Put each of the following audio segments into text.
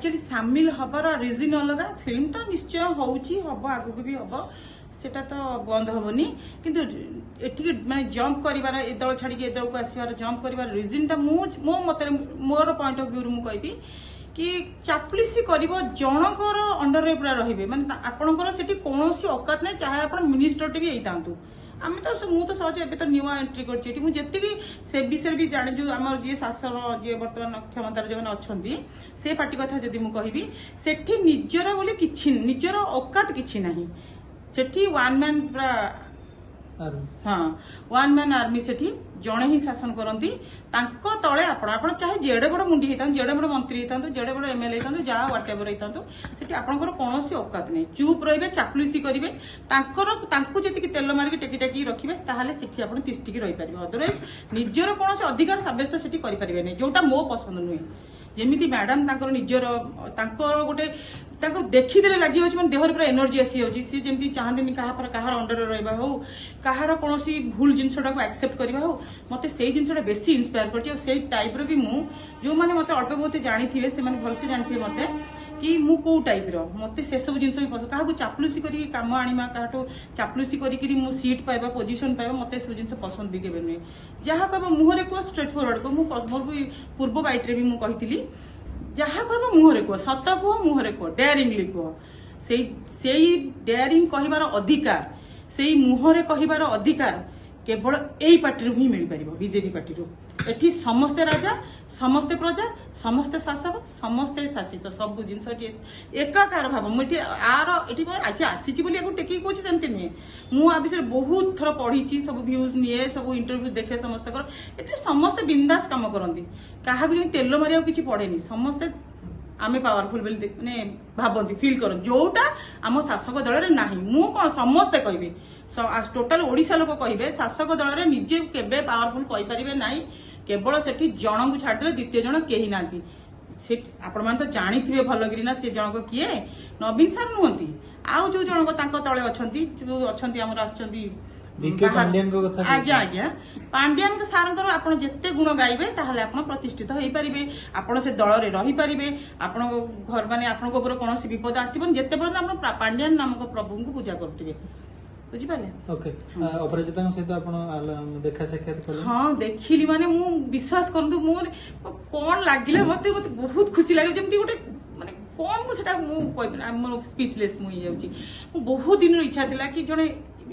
Actually सामिल हबार region अलग फिल्म तो निश्चय होउची हबो आगु भी हबो सेटा तो बंद हेनी कि माने जंप कर ए दल छाड़ी ए दल को आसबार जंप कर रिजन टा मो मत मोर पॉइंट ऑफ व्यू कहबी कि चापलुसी कर जनकर अंडर पूरा रही माने आपणकर सेठी कोनोसी औकात नहीं चाहे आप मिनिस्टर टी भी होता आम तो मुझे सहज एवं तो नुआ एंट्री कर से विषय भी जाने जो आम जी शासन जी बर्तमान क्षमतार जो अच्छा से पार्टी कथा जदि मुझे कहबी सेठी निजर बोली किछि निजर औकात किछि नहीं सेठी वन मैन पूरा हाँ वन मैन आर्मी सेठी जड़े ही शासन करती तले आपण चाहे जेड़े बड़ मुंडी होता जेड़े बड़ मंत्री होता जेड़े बड़ एमएलए होता जहाँ व्हाट एवर होता सेठी आपंकर कौन औकात नहीं चुप रही चापलुसी करेंगे जी तेल मारिक टेकी टेकी रखिए ताहले सेठी आप तिष्टिकी रही पारे अदरवाइज निजर कौन अधिकार सब्यस्त सेठी करें जोटा मो पसंद नुहे जमी मैडम निजर गोटे देखीदे लगी जाऊँ देहर पूरा एनर्जी आसी जाऊँगी सी जमी चाहती कहार अंडर रहा हो कहार कौन भूल जिनटा को एक्सेप्ट करवा हो मत से जिनटा बेसी इन्स्पायर कर टाइप भी जो मैंने मत अल्प बहुत जानी से भलसे जानी मत कि मु को टाइप मत से सब जिन भी पसंद क्या चापलुसी कर कम आना क्या चापलुसी कर सीट पाइबा पोजिशन पाइबा मत सब जिन पसंद भी केवे नुहे जहाँ कह मुहर कह स्ट्रेट फरवर्ड कह मोर भी पूर्व बैट्रे भी मुझी जहाँ कह मुहर कह सत कह मुहर कह डेयरिंगली कह से डेयरिंग कहबार अधिकार से मुहर कहबार अधिकार केवल यही पार्टी ही मिल पार बीजेपी पार्टी एठी समस्ते राजा समस्ते प्रजा समस्ते शासक समस्ते शासित सब जिन एकाकार भाव मुझे आर ये आज आसी टेक कौन सेमती नुहे मुझे विषय बहुत थर पढ़ी सब भ्यूज निए सब इंटरव्यू देखे समस्त ये समस्ते बिंदास कम करती क्या तेल मारे किसी पड़ेनि समस्ते आमे पावरफुल माने भावती फिल कर जोटा आम शासक दल में ना मु कौन समस्ते कहे टोटाल ओडिशा लोक कहे शासक दल में निजे केबे पावरफुल कहींपारे ना केवल से जन को छाड़देले द्वितीय जन कहीं ना आपण मैंने तो जानी थे भलगिरी ना सी जनक किए नवीन सार नुहति आउ जो जनक तले अच्छा आज्ञा आज्ञा पांड्यान सार आप जिते गुण गाइबे ताहले आप प्रतिष्ठित हो पारे आपड़ से दल में रही पारे आप घर माने आप कौन विपद आसबन जिते पर्यटन आप पांड्यान नामक प्रभु को पूजा करते बुझिपारे ओके अपराजिता सहित आपण देखा साक्षात कले हां देखिली माने मु विश्वास करंतु मोर कोन लागिला मते बहुत खुशी लागे जेमती गोटे माने कोन मु सेटा मु कहबे मोर स्पीचलेस मु जाउची मु बहुत दिन इच्छा थिला कि जने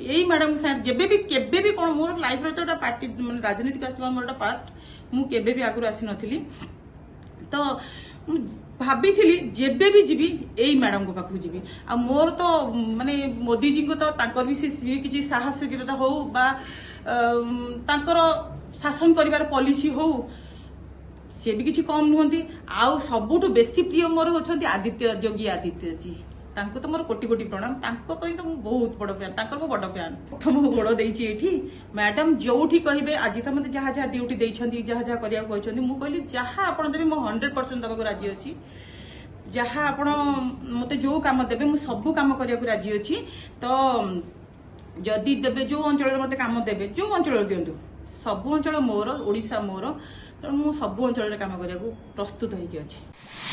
एई मैडम साथ जेबे भी केबे भी कोन मोर लाइफ रे तो पार्टी माने राजनीतिक आसीबा मोर पास्ट मु केबे भी आगु आसी नथिली तो भाभी जेबे भी जीवी यही मैडम को पाखु जीवी आ मोर तो माने मोदी जी को तो भी सी किसी साहसिकता हो बा शासन करिवार पॉलिसी हो सी भी किसी कम नुहति आउ सबुठ बेसी प्रिय मोर होछंती आदित्य योगी आदित्य जी तांको तो मोर कोटि कोटि प्रणाम तांको पई तो बहुत बड़ फैन तांकर मो बड़ फैन प्रथम गोड़ देछि एठी मैडम जोठी कहिबे आज तो मते जहा जहा ड्यूटी देइछंती जहा जहा करिया कहछंती मु कहली जहा आपण देबे मो 100% दबको राजी अछि जहा आपण मते जो काम देबे मु सब काम करिया को राजी अछि तो जदी देबे जो अंचल मते काम देबे जो अंचल दियंतु सब अंचल मोर ओडिसा मोर तो मु सब अंचल काम करिया को प्रस्तुत होई अछि।